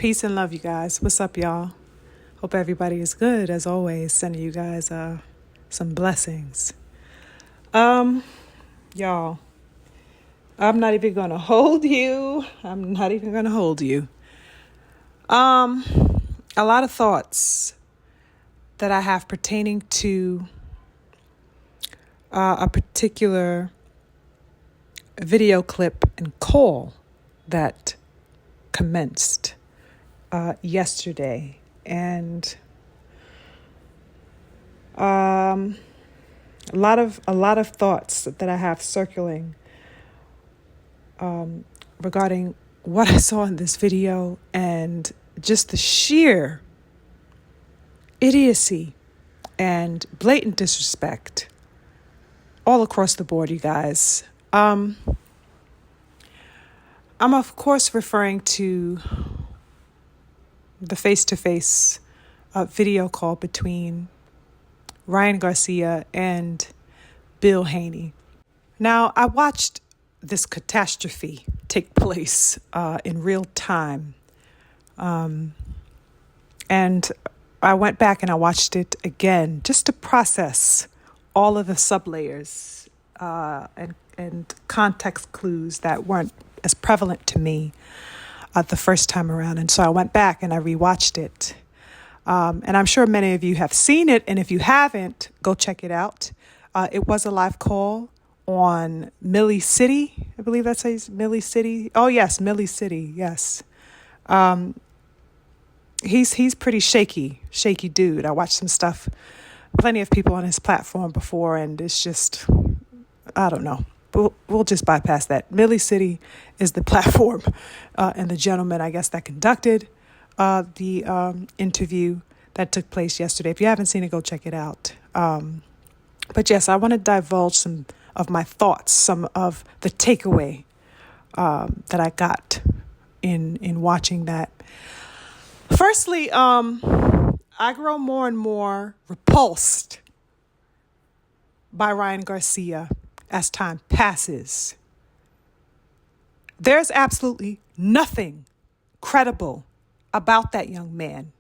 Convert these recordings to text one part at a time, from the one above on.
Peace and love, you guys. What's up, y'all? Hope everybody is good, as always. Sending you guys some blessings. Y'all, I'm not even going to hold you. A lot of thoughts that I have pertaining to a particular video clip and call that commenced yesterday, and a lot of thoughts that I have circling regarding what I saw in this video and just the sheer idiocy and blatant disrespect all across the board, you guys. I'm of course referring to the face-to-face video call between Ryan Garcia and Bill Haney. Now, I watched this catastrophe take place in real time. And I went back and I watched it again just to process all of the sublayers and context clues that weren't as prevalent to me the first time around. And so I went back and I rewatched it. And I'm sure many of you have seen it. And if you haven't, go check it out. It was a live call on Millie City. I believe that says Millie City. Oh, yes, Millie City. Yes. He's pretty shaky dude. I watched some stuff, plenty of people on his platform before, and it's just, I don't know. We'll just bypass that. Millie City is the platform and the gentleman, I guess, that conducted the interview that took place yesterday. If you haven't seen it, go check it out. But yes, I want to divulge some of my thoughts, some of the takeaway that I got in watching that. Firstly, I grow more and more repulsed by Ryan Garcia as time passes. There's absolutely nothing credible about that young man,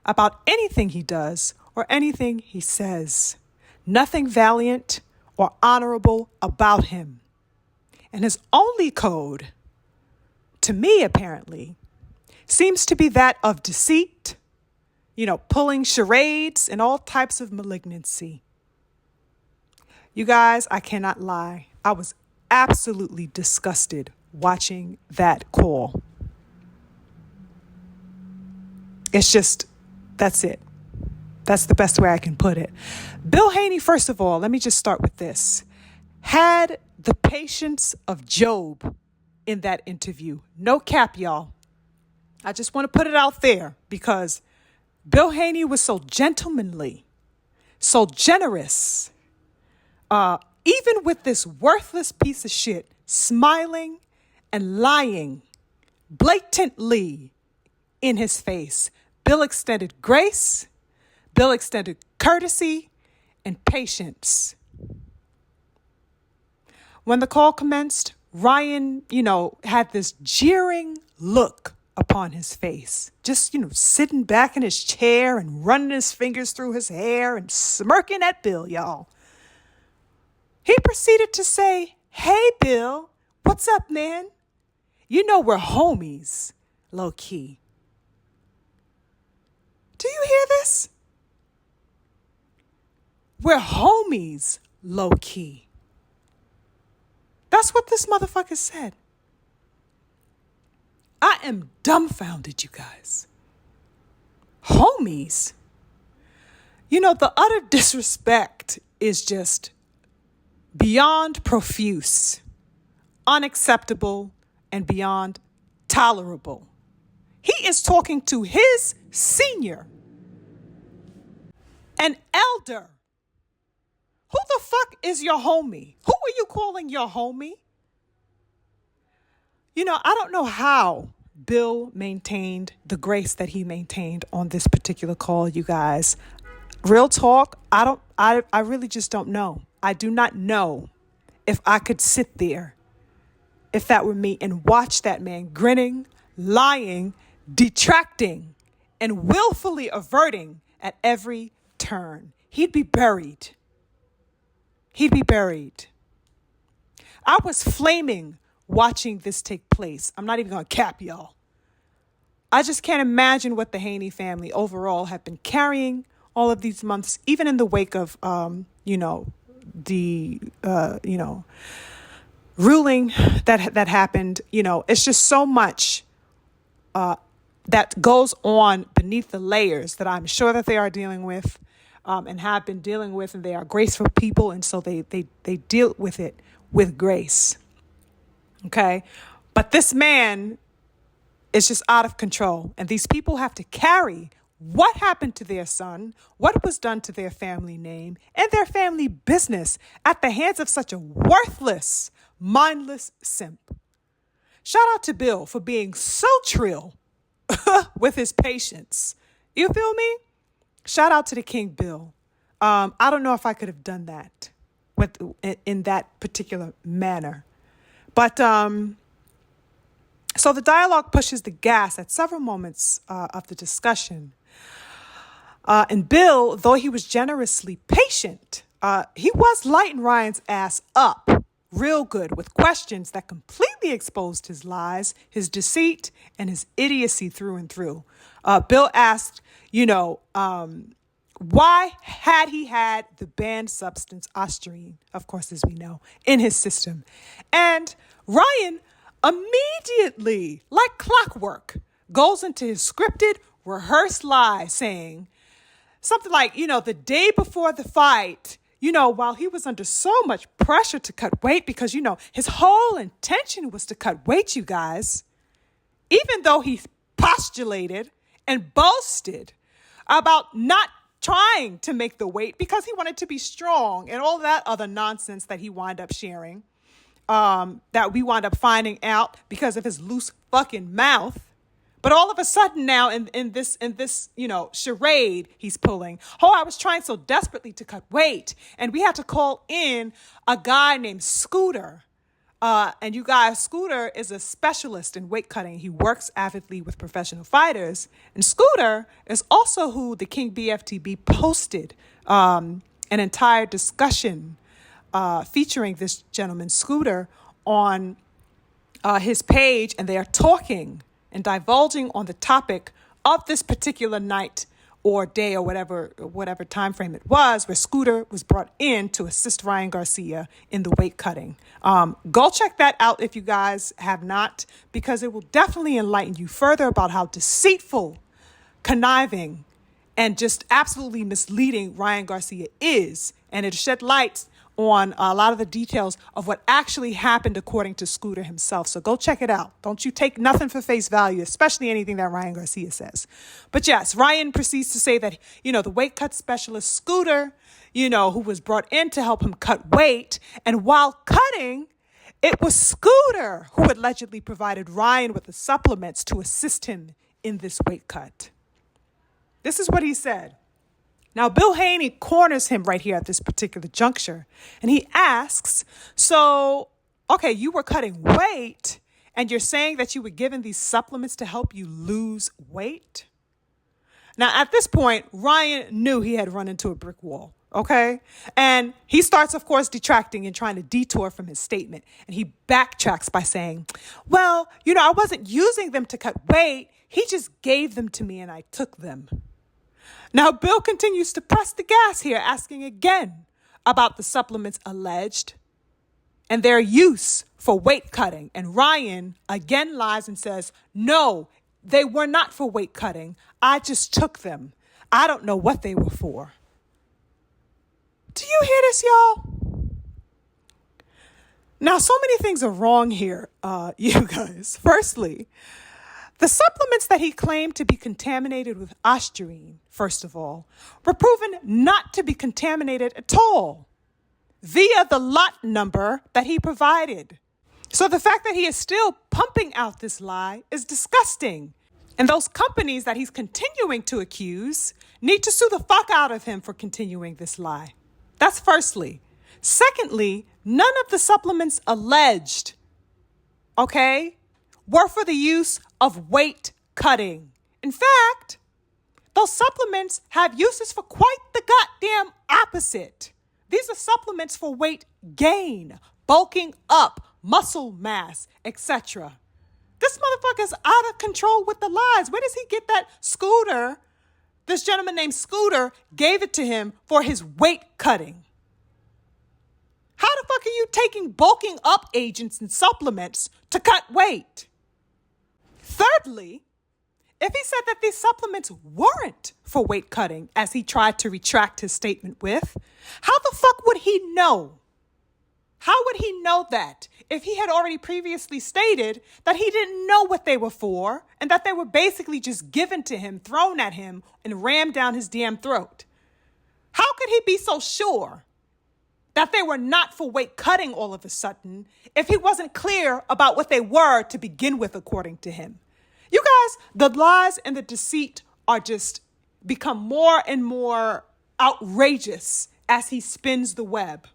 about anything he does or anything he says. Nothing valiant or honorable about him. And his only code, to me apparently, seems to be that of deceit, pulling charades and all types of malignancy. You guys, I cannot lie. I was absolutely disgusted watching that call. It's just, that's it. That's the best way I can put it. Bill Haney, first of all, let me just start with this, had the patience of Job in that interview. No cap, y'all. I just want to put it out there because Bill Haney was so gentlemanly, so generous, even with this worthless piece of shit, smiling and lying blatantly in his face. Bill extended grace, Bill extended courtesy and patience. When the call commenced, Ryan, had this jeering look upon his face, just, sitting back in his chair and running his fingers through his hair and smirking at Bill, y'all. He proceeded to say, "Hey, Bill, what's up, man? We're homies, low key." Do you hear this? We're homies, low key. That's what this motherfucker said. I am dumbfounded, you guys. Homies? The utter disrespect is just beyond profuse, unacceptable, and beyond tolerable. He is talking to his senior, an elder. Who the fuck is your homie? Who are you calling your homie? I don't know how Bill maintained the grace that he maintained on this particular call, you guys. Real talk, I really just don't know. I do not know if I could sit there, if that were me, and watch that man grinning, lying, detracting and willfully averting at every turn. He'd be buried. He'd be buried. I was flaming watching this take place. I'm not even going to cap y'all. I just can't imagine what the Haney family overall have been carrying all of these months, even in the wake of, the ruling that happened. It's just so much that goes on beneath the layers that I'm sure that they are dealing with and have been dealing with, and they are graceful people, and so they deal with it with grace. Okay? But this man is just out of control, and these people have to carry what happened to their son, what was done to their family name, and their family business at the hands of such a worthless, mindless simp. Shout out to Bill for being so trill with his patience. You feel me? Shout out to the King Bill. I don't know if I could have done that in that particular manner. But so the dialogue pushes the gas at several moments of the discussion. And Bill, though he was generously patient, he was lighting Ryan's ass up real good with questions that completely exposed his lies, his deceit, and his idiocy through and through. Bill asked, why had he had the banned substance ostarine, of course, as we know, in his system? And Ryan immediately, like clockwork, goes into his scripted, rehearsed lie saying something like, the day before the fight, while he was under so much pressure to cut weight because, his whole intention was to cut weight, you guys, even though he postulated and boasted about not trying to make the weight because he wanted to be strong and all that other nonsense that he wound up sharing, that we wound up finding out because of his loose fucking mouth. But all of a sudden now in this charade he's pulling, I was trying so desperately to cut weight, and we had to call in a guy named Scooter. And you guys, Scooter is a specialist in weight cutting. He works avidly with professional fighters. And Scooter is also who the King BFTB posted an entire discussion featuring this gentleman, Scooter, on his page. And they are talking and divulging on the topic of this particular night or day or whatever time frame it was, where Scooter was brought in to assist Ryan Garcia in the weight cutting. Go check that out if you guys have not, because it will definitely enlighten you further about how deceitful, conniving, and just absolutely misleading Ryan Garcia is. And it shed light on a lot of the details of what actually happened according to Scooter himself. So go check it out. Don't you take nothing for face value, especially anything that Ryan Garcia says. But yes, Ryan proceeds to say that, the weight cut specialist Scooter, who was brought in to help him cut weight. And while cutting, it was Scooter who allegedly provided Ryan with the supplements to assist him in this weight cut. This is what he said. Now, Bill Haney corners him right here at this particular juncture, and he asks, so, okay, you were cutting weight, and you're saying that you were given these supplements to help you lose weight? Now, at this point, Ryan knew he had run into a brick wall, okay? And he starts, of course, detracting and trying to detour from his statement, and he backtracks by saying, well, I wasn't using them to cut weight. He just gave them to me, and I took them. Now, Bill continues to press the gas here, asking again about the supplements alleged and their use for weight cutting. And Ryan again lies and says, no, they were not for weight cutting. I just took them. I don't know what they were for. Do you hear this, y'all? Now, so many things are wrong here, you guys. Firstly, the supplements that he claimed to be contaminated with ostarine, first of all, were proven not to be contaminated at all via the lot number that he provided. So the fact that he is still pumping out this lie is disgusting. And those companies that he's continuing to accuse need to sue the fuck out of him for continuing this lie. That's firstly. Secondly, none of the supplements alleged, were for the use of weight cutting. In fact, those supplements have uses for quite the goddamn opposite. These are supplements for weight gain, bulking up, muscle mass, etc. This motherfucker's out of control with the lies. Where does he get that scooter? This gentleman named Scooter gave it to him for his weight cutting. How the fuck are you taking bulking up agents and supplements to cut weight? Thirdly, if he said that these supplements weren't for weight cutting, as he tried to retract his statement with, how the fuck would he know? How would he know that if he had already previously stated that he didn't know what they were for and that they were basically just given to him, thrown at him, and rammed down his damn throat? How could he be so sure that they were not for weight cutting all of a sudden if he wasn't clear about what they were to begin with, according to him? You guys, the lies and the deceit are just become more and more outrageous as he spins the web.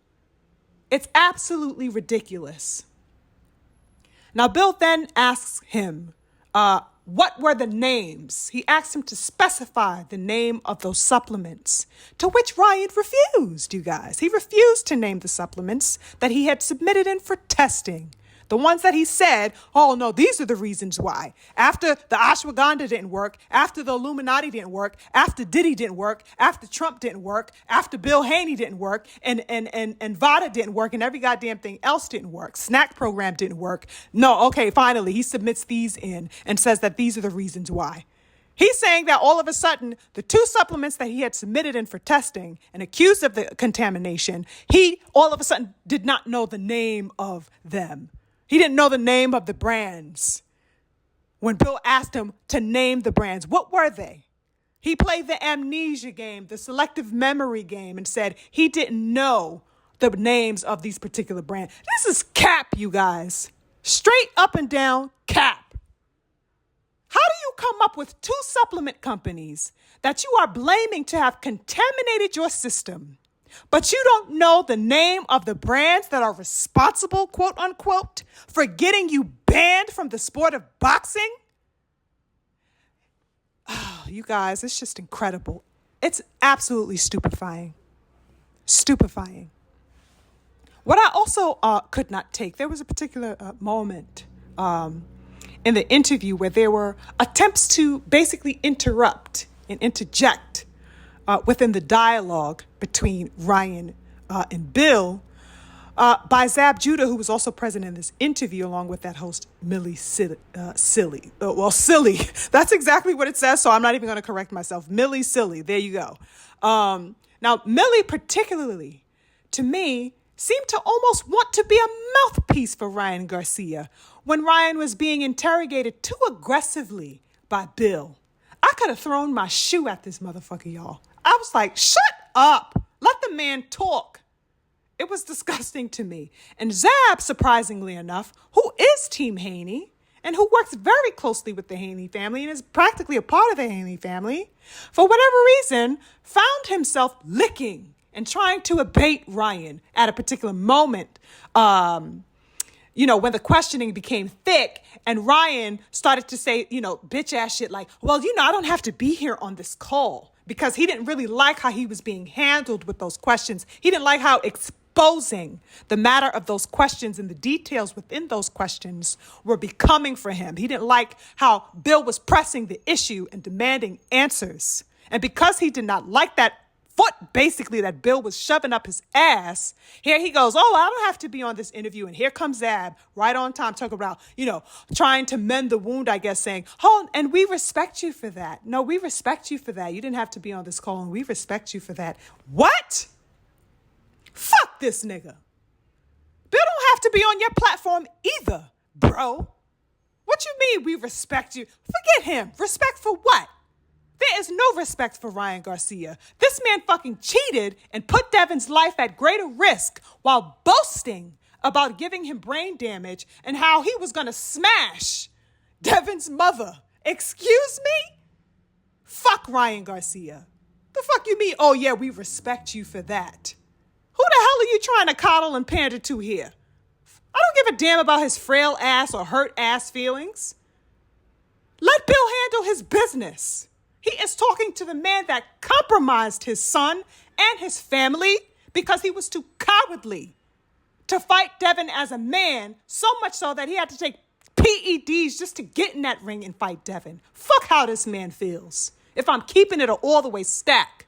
It's absolutely ridiculous. Now, Bill then asks him, what were the names? He asked him to specify the name of those supplements, to which Ryan refused, you guys. He refused to name the supplements that he had submitted in for testing. The ones that he said, oh, no, these are the reasons why. After the ashwagandha didn't work, after the Illuminati didn't work, after Diddy didn't work, after Trump didn't work, after Bill Haney didn't work, and VADA didn't work, and every goddamn thing else didn't work. Snack program didn't work. No, okay, finally, he submits these in and says that these are the reasons why. He's saying that all of a sudden, the two supplements that he had submitted in for testing and accused of the contamination, he all of a sudden did not know the name of them. He didn't know the name of the brands. When Bill asked him to name the brands, what were they? He played the amnesia game, the selective memory game, and said he didn't know the names of these particular brands. This is cap, you guys. Straight up and down cap. How do you come up with two supplement companies that you are blaming to have contaminated your system, but you don't know the name of the brands that are responsible, quote unquote, for getting you banned from the sport of boxing? Oh, you guys, it's just incredible. It's absolutely stupefying. Stupefying. What I also could not take, there was a particular moment in the interview where there were attempts to basically interrupt and interject within the dialogue between Ryan and Bill by Zab Judah, who was also present in this interview, along with that host, Millie Silly. Silly. That's exactly what it says, so I'm not even going to correct myself. Millie Silly. There you go. Now, Millie particularly, to me, seemed to almost want to be a mouthpiece for Ryan Garcia when Ryan was being interrogated too aggressively by Bill. I could have thrown my shoe at this motherfucker, y'all. I was like, shut up. Let the man talk. It was disgusting to me. And Zab, surprisingly enough, who is Team Haney and who works very closely with the Haney family and is practically a part of the Haney family, for whatever reason, found himself licking and trying to abate Ryan at a particular moment, when the questioning became thick and Ryan started to say, bitch ass shit like, well, I don't have to be here on this call, because he didn't really like how he was being handled with those questions. He didn't like how exposing the matter of those questions and the details within those questions were becoming for him. He didn't like how Bill was pressing the issue and demanding answers. And because he did not like that foot, basically, that Bill was shoving up his ass, here he goes, oh, I don't have to be on this interview. And here comes Zab right on time, talking about, trying to mend the wound, I guess, saying, oh, and we respect you for that. No, we respect you for that. You didn't have to be on this call, and we respect you for that. What? Fuck this nigga. Bill don't have to be on your platform either, bro. What you mean we respect you? Forget him. Respect for what? There is no respect for Ryan Garcia. This man fucking cheated and put Devin's life at greater risk while boasting about giving him brain damage and how he was going to smash Devin's mother. Excuse me? Fuck Ryan Garcia. The fuck you mean? Oh, yeah, we respect you for that. Who the hell are you trying to coddle and pander to here? I don't give a damn about his frail ass or hurt ass feelings. Let Bill handle his business. He is talking to the man that compromised his son and his family because he was too cowardly to fight Devin as a man, so much so that he had to take PEDs just to get in that ring and fight Devin. Fuck how this man feels. If I'm keeping it all the way stack.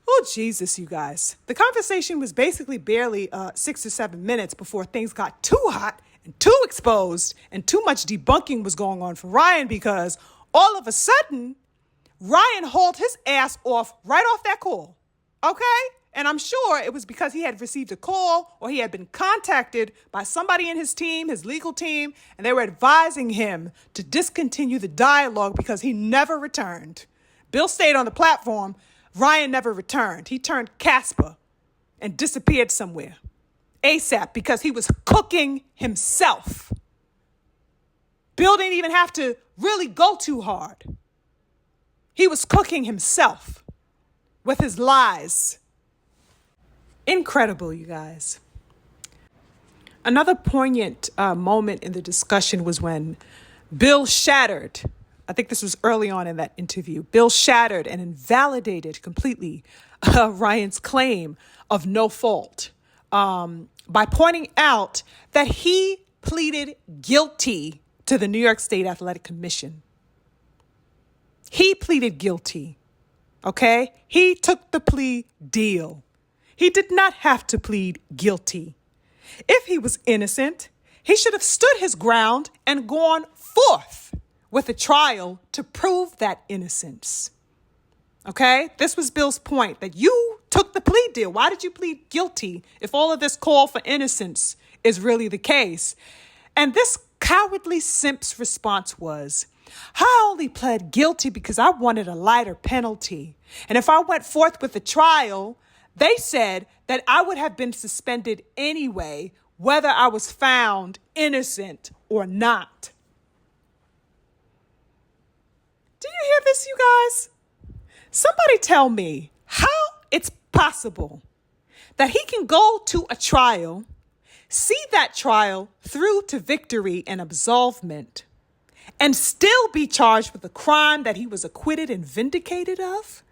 Oh, Jesus, you guys. The conversation was basically barely 6 to 7 minutes before things got too hot and too exposed and too much debunking was going on for Ryan, because all of a sudden, Ryan hauled his ass off right off that call. Okay? And I'm sure it was because he had received a call or he had been contacted by somebody in his team, his legal team, and they were advising him to discontinue the dialogue because he never returned. Bill stayed on the platform. Ryan never returned. He turned Casper and disappeared somewhere ASAP because he was cooking himself. Bill didn't even have to really go too hard. He was cooking himself with his lies. Incredible, you guys. Another poignant moment in the discussion was when Bill shattered. I think this was early on in that interview. Bill shattered and invalidated completely Ryan's claim of no fault by pointing out that he pleaded guilty to the New York State Athletic Commission. He pleaded guilty, okay? He took the plea deal. He did not have to plead guilty. If he was innocent, he should have stood his ground and gone forth with a trial to prove that innocence. Okay? This was Bill's point, that you took the plea deal. Why did you plead guilty if all of this call for innocence is really the case? And this cowardly simp's response was, I only pled guilty because I wanted a lighter penalty. And if I went forth with a trial, they said that I would have been suspended anyway, whether I was found innocent or not. Do you hear this, you guys? Somebody tell me how it's possible that he can go to a trial, see that trial through to victory and absolvement, and still be charged with a crime that he was acquitted and vindicated of?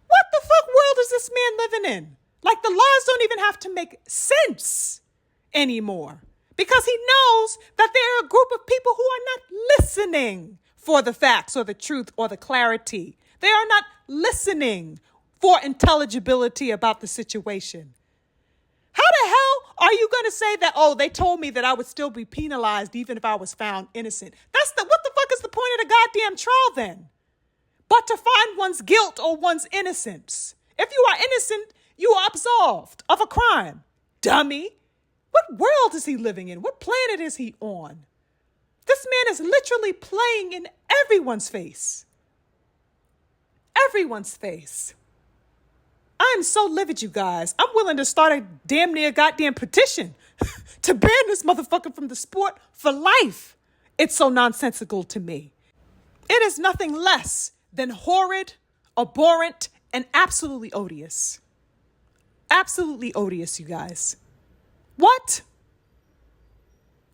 What the fuck world is this man living in? Like, the laws don't even have to make sense anymore, because he knows that there are a group of people who are not listening for the facts or the truth or the clarity. They are not listening for intelligibility about the situation. How the hell are you going to say that, oh, they told me that I would still be penalized even if I was found innocent? What the fuck is the point of the goddamn trial then? But to find one's guilt or one's innocence. If you are innocent, you are absolved of a crime. Dummy. What world is he living in? What planet is he on? This man is literally playing in everyone's face. Everyone's face. I'm so livid, you guys. I'm willing to start a damn near goddamn petition to ban this motherfucker from the sport for life. It's so nonsensical to me. It is nothing less than horrid, abhorrent, and absolutely odious. Absolutely odious, you guys. What?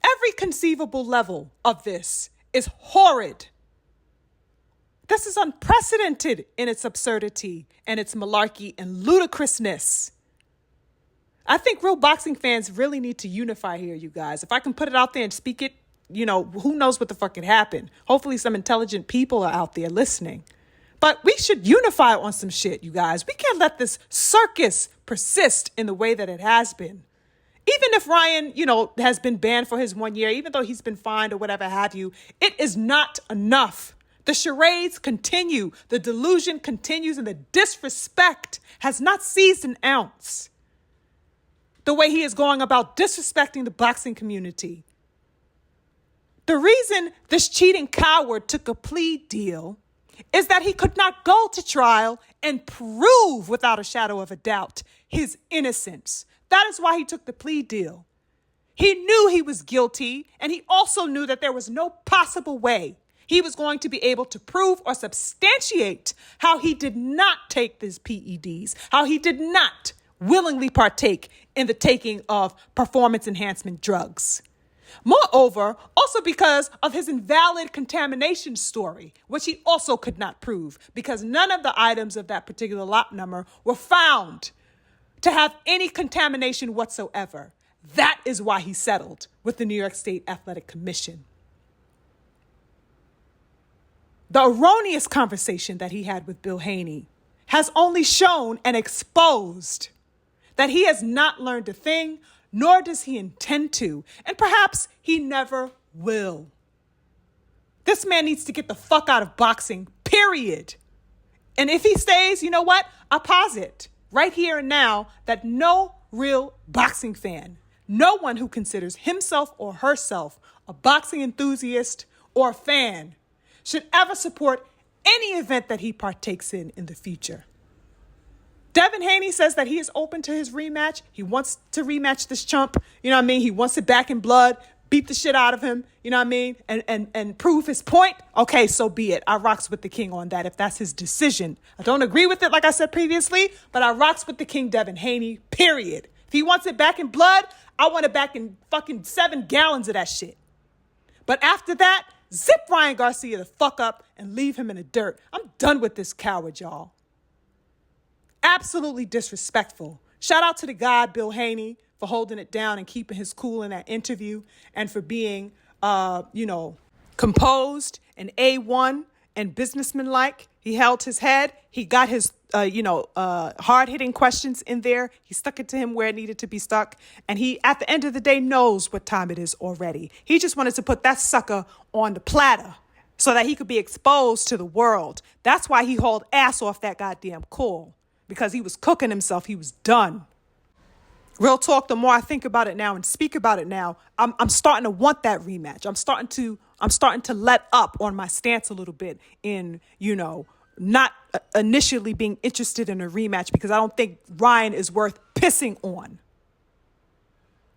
Every conceivable level of this is horrid. This is unprecedented in its absurdity and its malarkey and ludicrousness. I think real boxing fans really need to unify here, you guys. If I can put it out there and speak it, who knows what the fuck could happen. Hopefully some intelligent people are out there listening. But we should unify on some shit, you guys. We can't let this circus persist in the way that it has been. Even if Ryan, has been banned for his 1 year, even though he's been fined or whatever have you, it is not enough. The charades continue, the delusion continues, and the disrespect has not seized an ounce. The way he is going about disrespecting the boxing community. The reason this cheating coward took a plea deal is that he could not go to trial and prove without a shadow of a doubt his innocence. That is why he took the plea deal. He knew he was guilty, and he also knew that there was no possible way he was going to be able to prove or substantiate how he did not take these PEDs, how he did not willingly partake in the taking of performance enhancement drugs. Moreover, also because of his invalid contamination story, which he also could not prove because none of the items of that particular lot number were found to have any contamination whatsoever. That is why he settled with the New York State Athletic Commission. The erroneous conversation that he had with Bill Haney has only shown and exposed that he has not learned a thing, nor does he intend to, and perhaps he never will. This man needs to get the fuck out of boxing, period. And if he stays, you know what? I posit right here and now that no real boxing fan, no one who considers himself or herself a boxing enthusiast or fan, should ever support any event that he partakes in the future. Devin Haney says that he is open to his rematch. He wants to rematch this chump. You know what I mean? He wants it back in blood, beat the shit out of him. You know what I mean? And prove his point. Okay, so be it. I rocks with the king on that if that's his decision. I don't agree with it, like I said previously, but I rocks with the king, Devin Haney, period. If he wants it back in blood, I want it back in fucking 7 gallons of that shit. But after that, zip Ryan Garcia the fuck up and leave him in the dirt. I'm done with this coward, y'all. Absolutely disrespectful. Shout out to the guy, Bill Haney, for holding it down and keeping his cool in that interview and for being, composed and A1 and businessman-like. He held his head. He got his, hard-hitting questions in there. He stuck it to him where it needed to be stuck. And he, at the end of the day, knows what time it is already. He just wanted to put that sucker on the platter so that he could be exposed to the world. That's why he hauled ass off that goddamn call. Because he was cooking himself. He was done. Real talk, the more I think about it now and speak about it now, I'm starting to want that rematch. I'm starting to let up on my stance a little bit in, not initially being interested in a rematch because I don't think Ryan is worth pissing on.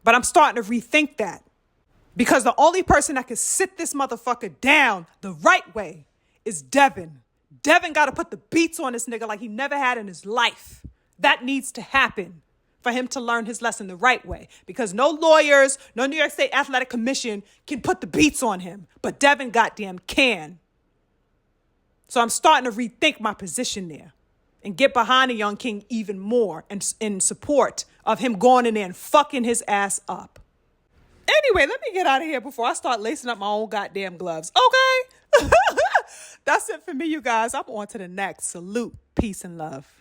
But I'm starting to rethink that because the only person that can sit this motherfucker down the right way is Devin. Devin got to put the beats on this nigga like he never had in his life. That needs to happen for him to learn his lesson the right way. Because no lawyers, no New York State Athletic Commission can put the beats on him. But Devin goddamn can. So I'm starting to rethink my position there and get behind the young king even more and in support of him going in there and fucking his ass up. Anyway, let me get out of here before I start lacing up my own goddamn gloves. Okay? That's it for me, you guys. I'm on to the next. Salute, peace, and love.